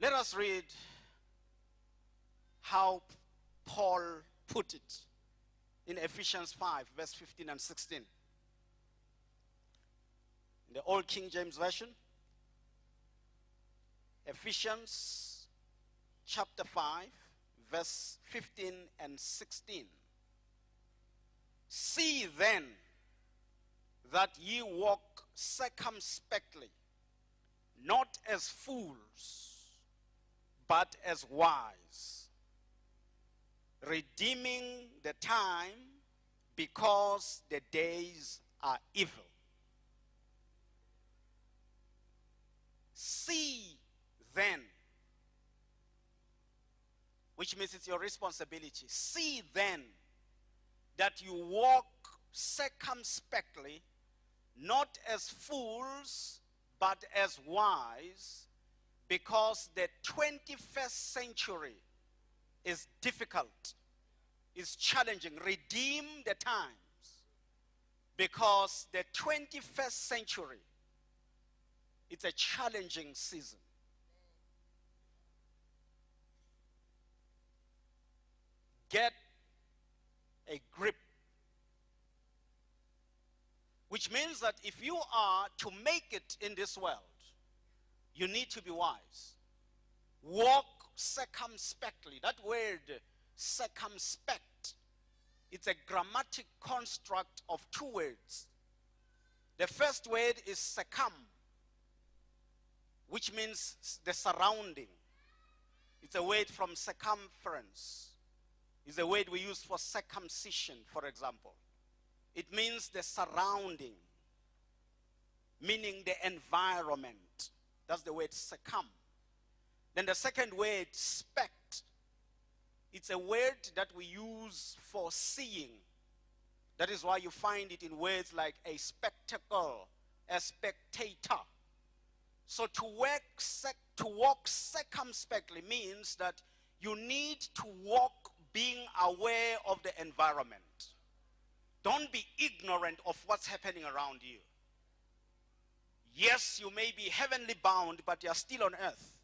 Let us read how Paul put it in Ephesians 5, verse 15 and 16. In the Old King James Version, Ephesians chapter 5, verse 15 and 16. See then that ye walk circumspectly, not as fools, but as wise, redeeming the time, because the days are evil. See then, which means it's your responsibility. See then that you walk circumspectly, not as fools, but as wise, because the 21st century is difficult, is challenging. Redeem the times, because the 21st century, it's a challenging season. Get a grip. Which means that if you are to make it in this world, you need to be wise. Walk circumspectly. That word circumspect, it's a grammatic construct of two words. The first word is circum, which means the surrounding. It's a word from circumference. It's a word we use for circumcision, for example. It means the surrounding, meaning the environment. That's the word circum. Then the second word, spect. It's a word that we use for seeing. That is why you find it in words like a spectacle, a spectator. So to walk circumspectly means that you need to walk being aware of the environment. Don't be ignorant of what's happening around you. Yes, you may be heavenly bound, but you're still on earth.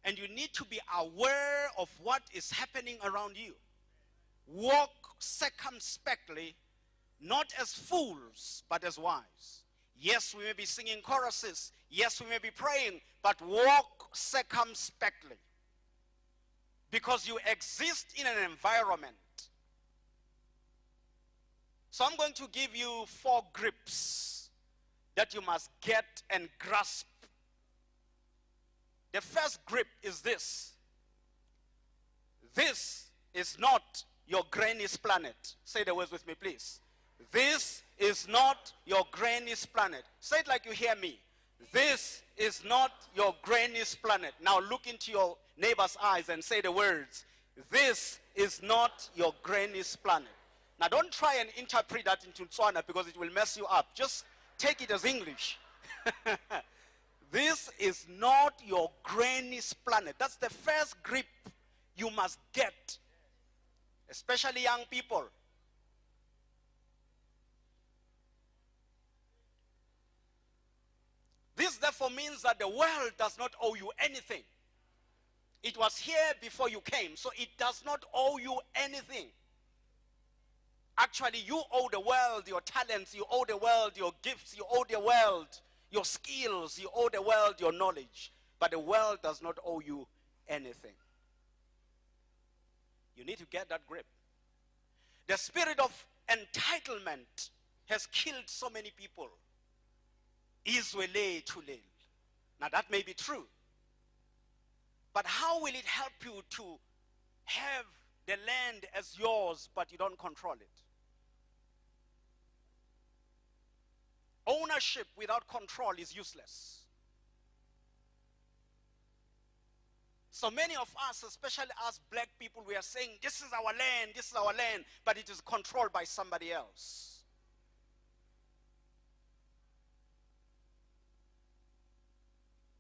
And you need to be aware of what is happening around you. Walk circumspectly, not as fools, but as wise. Yes, we may be singing choruses. Yes, we may be praying, but walk circumspectly. Because you exist in an environment. So I'm going to give you 4 grips that you must get and grasp. The first grip is this. This is not your granny's planet. Say the words with me, please. This is not your granny's planet. Say it like you hear me. This is not your granny's planet. Now look into your neighbor's eyes and say the words. This is not your granny's planet. Now don't try and interpret that into Tswana because it will mess you up. Just take it as English. This is not your granny's planet. That's the first grip you must get. Especially young people. This therefore means that the world does not owe you anything. It was here before you came, so it does not owe you anything. Actually, you owe the world your talents, you owe the world your gifts, you owe the world your skills, you owe the world your knowledge. But the world does not owe you anything. You need to get that grip. The spirit of entitlement has killed so many people. Izwele tulel. Now that may be true. But how will it help you to have the land as yours, but you don't control it? Ownership without control is useless. So many of us, especially us black people, we are saying, this is our land, but it is controlled by somebody else.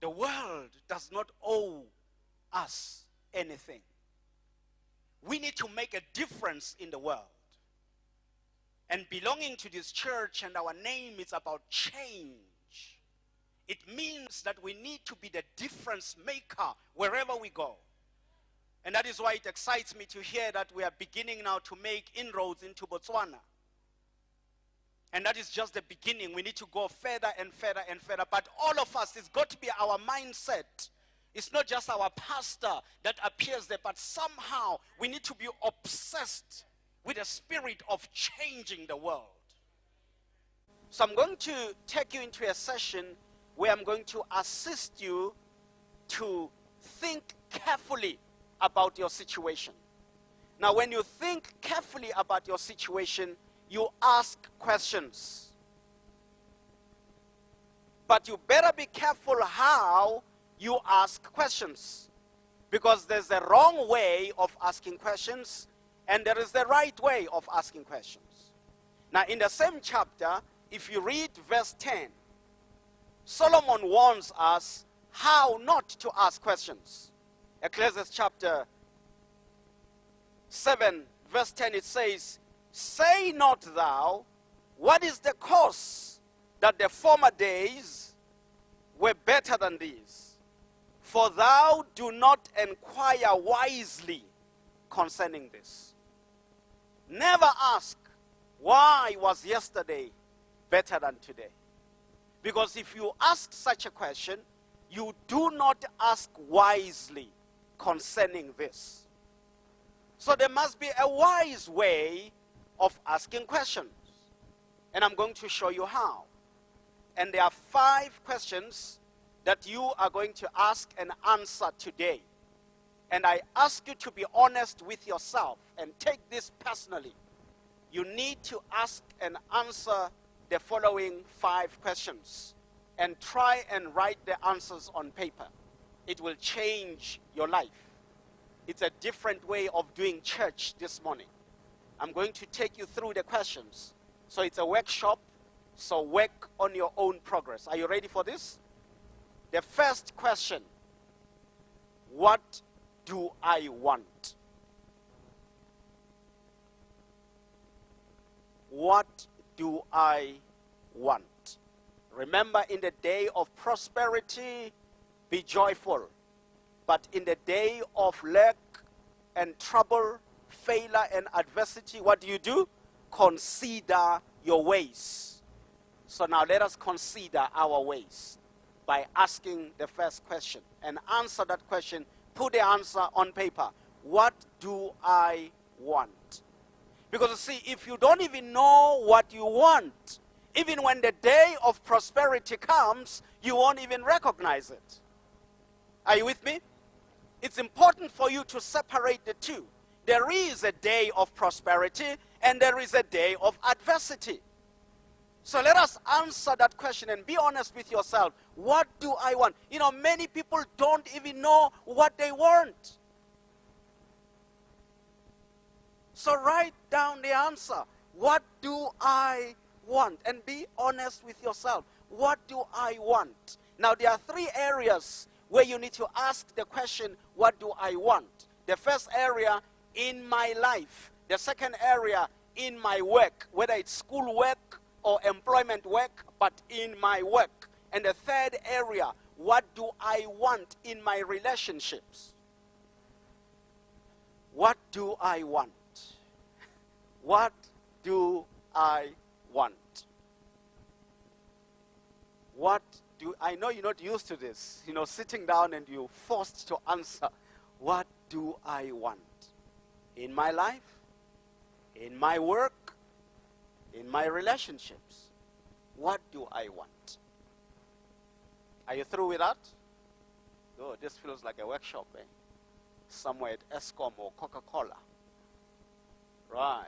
The world does not owe us anything. We need to make a difference in the world. And belonging to this church and our name is about change. It means that we need to be the difference maker wherever we go. And that is why it excites me to hear that we are beginning now to make inroads into Botswana. And that is just the beginning. We need to go further and further and further. But all of us, it's got to be our mindset. It's not just our pastor that appears there, but somehow we need to be obsessed with the spirit of changing the world. So I'm going to take you into a session where I'm going to assist you to think carefully about your situation. Now, when you think carefully about your situation, you ask questions. But you better be careful how you ask questions, because there's a wrong way of asking questions and there is the right way of asking questions. Now, in the same chapter, if you read verse 10, Solomon warns us how not to ask questions. Ecclesiastes chapter 7, verse 10, it says, "Say not thou, what is the cause that the former days were better than these? For thou do not inquire wisely concerning this." Never ask, why was yesterday better than today? Because if you ask such a question, you do not ask wisely concerning this. So there must be a wise way of asking questions. And I'm going to show you how. And there are 5 questions that you are going to ask and answer today. And I ask you to be honest with yourself and take this personally. You need to ask and answer the following 5 questions and try and write the answers on paper. It will change your life. It's a different way of doing church this morning. I'm going to take you through the questions. So it's a workshop, so work on your own progress. Are you ready for this? The first question, what do I want? What do I want? Remember, in the day of prosperity, be joyful. But in the day of lack and trouble, failure and adversity, what do? Consider your ways. So now let us consider our ways by asking the first question and answer that question. Put the answer on paper. What do I want? Because you see, if you don't even know what you want, even when the day of prosperity comes, you won't even recognize it. Are you with me? It's important for you to separate the two. There is a day of prosperity and there is a day of adversity. So let us answer that question and be honest with yourself. What do I want? You know, many people don't even know what they want. So write down the answer. What do I want? And be honest with yourself. What do I want? Now, there are 3 areas where you need to ask the question, what do I want? The first area, in my life. The second area, in my work, whether it's school work or employment work, but in my work. And the third area, what do I want in my relationships? What do I want? What do I want? What do I know you're not used to this, you know, sitting down and you're forced to answer. What do I want? In my life, in my work, in my relationships. What do I want? Are you through with that? Oh, this feels like a workshop, eh? Somewhere at Eskom or Coca-Cola. Right.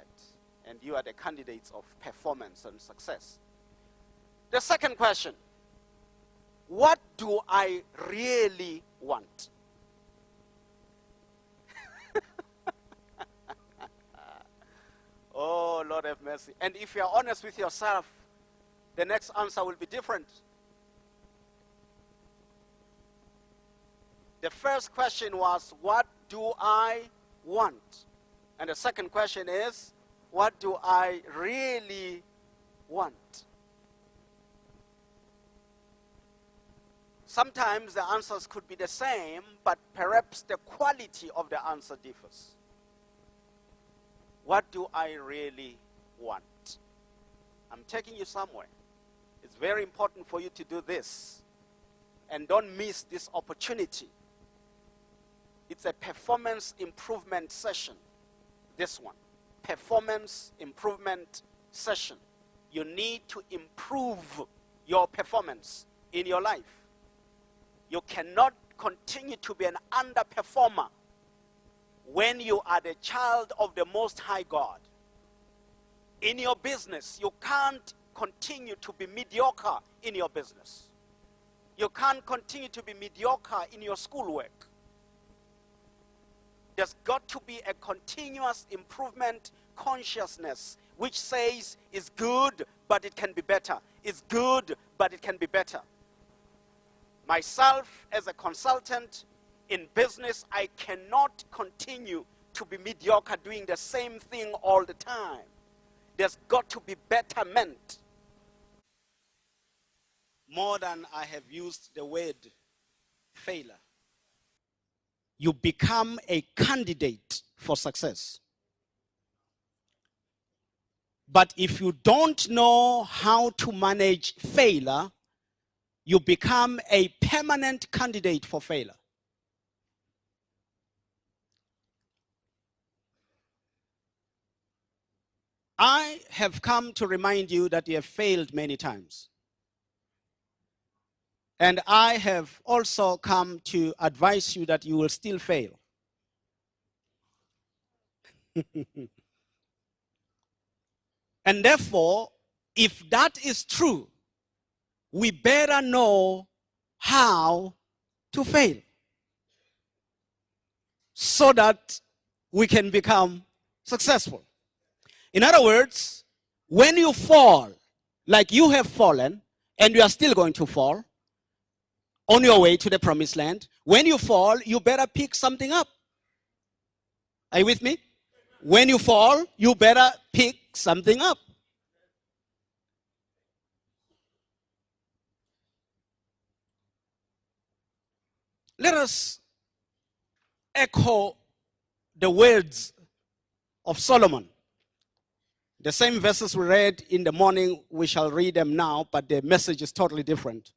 And you are the candidates of performance and success. The second question. What do I really want? Oh, Lord have mercy. And if you are honest with yourself, the next answer will be different. The first question was, what do I want? And the second question is, what do I really want? Sometimes the answers could be the same, but perhaps the quality of the answer differs. What do I really want? I'm taking you somewhere. It's very important for you to do this. And don't miss this opportunity. It's a performance improvement session. This one. Performance improvement session. You need to improve your performance in your life. You cannot continue to be an underperformer when you are the child of the Most High God. In your business, you can't continue to be mediocre in your business. You can't continue to be mediocre in your schoolwork. There's got to be a continuous improvement consciousness which says it's good, but it can be better. It's good, but it can be better. Myself, as a consultant in business, I cannot continue to be mediocre doing the same thing all the time. There's got to be betterment. More than I have used the word failure. You become a candidate for success. But if you don't know how to manage failure, you become a permanent candidate for failure. I have come to remind you that you have failed many times. And I have also come to advise you that you will still fail. And therefore, if that is true, we better know how to fail so that we can become successful. In other words, when you fall, like you have fallen, and you are still going to fall on your way to the promised land, when you fall, you better pick something up. Are you with me? When you fall, you better pick something up. Let us echo the words of Solomon. The same verses we read in the morning, we shall read them now, but the message is totally different.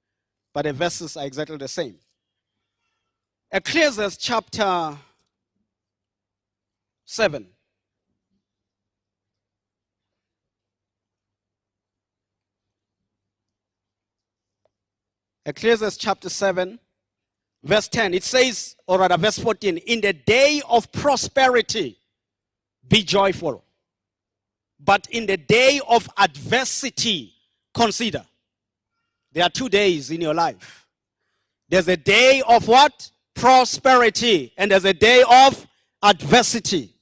But the verses are exactly the same. Ecclesiastes chapter 7. Ecclesiastes chapter 7, verse 10. It says, or rather verse 14, in the day of prosperity, be joyful. But in the day of adversity, consider. There are 2 days in your life. There's a day of what? Prosperity. And there's a day of adversity.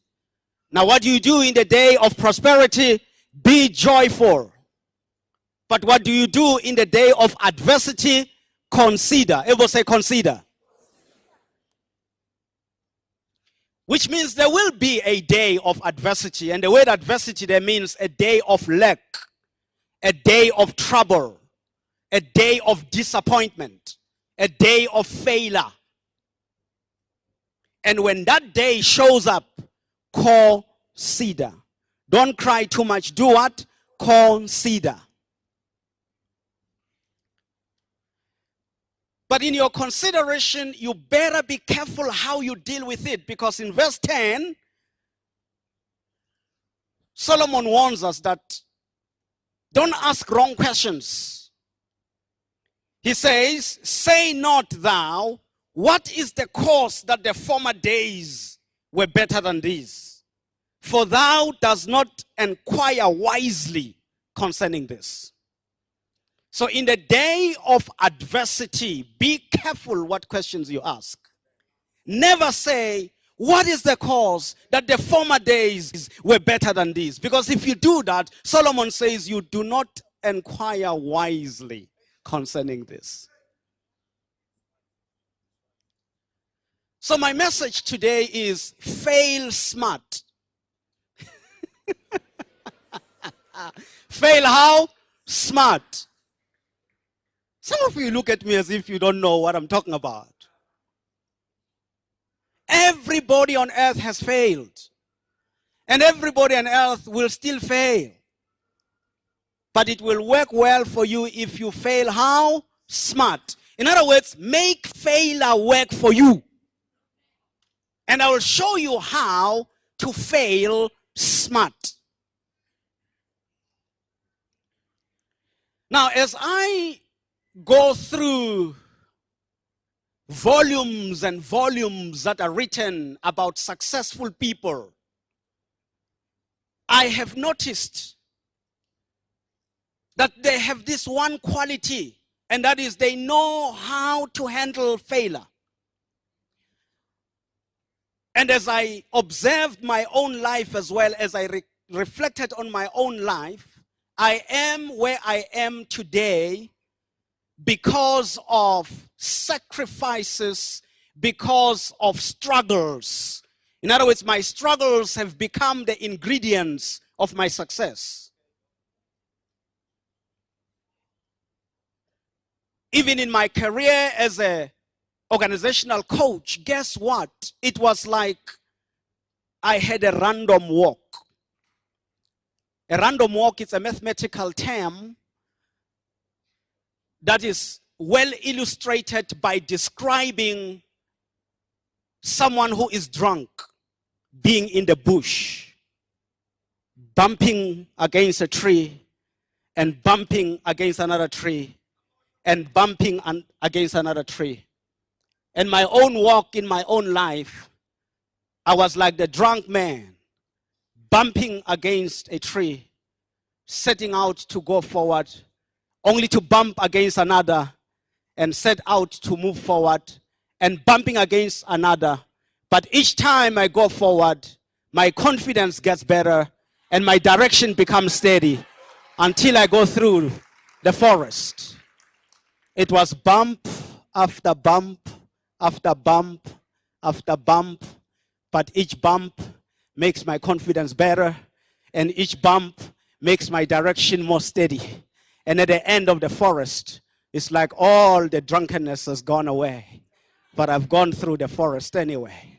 Now what do you do in the day of prosperity? Be joyful. But what do you do in the day of adversity? Consider. Everyone say consider. Which means there will be a day of adversity. And the word adversity there means a day of lack, a day of trouble, a day of disappointment, a day of failure. And when that day shows up, consider. Don't cry too much. Do what? Consider. But in your consideration, you better be careful how you deal with it. Because in verse 10, Solomon warns us that don't ask wrong questions. He says, say not thou, what is the cause that the former days were better than these? For thou dost not inquire wisely concerning this. So in the day of adversity, be careful what questions you ask. Never say, what is the cause that the former days were better than these? Because if you do that, Solomon says you do not inquire wisely concerning this. So my message today is fail smart. Fail how? Smart. Some of you look at me as if you don't know what I'm talking about. Everybody on earth has failed. And everybody on earth will still fail. But it will work well for you if you fail how? Smart. In other words, make failure work for you. And I will show you how to fail smart. Now, as I go through volumes and volumes that are written about successful people, I have noticed that they have this one quality, and that is they know how to handle failure. And as I observed my own life as well, as I reflected on my own life, I am where I am today because of sacrifices, because of struggles. In other words, my struggles have become the ingredients of my success. Even in my career as an organizational coach, guess what? It was like I had a random walk. A random walk is a mathematical term that is well illustrated by describing someone who is drunk being in the bush, bumping against a tree and bumping against another tree and bumping against another tree. And my own walk in my own life, I was like the drunk man, bumping against a tree, setting out to go forward, only to bump against another and set out to move forward, and bumping against another. But each time I go forward, my confidence gets better and my direction becomes steady until I go through the forest. It was bump after bump after bump after bump, but each bump makes my confidence better, and each bump makes my direction more steady. And at the end of the forest, it's like all the drunkenness has gone away, but I've gone through the forest anyway.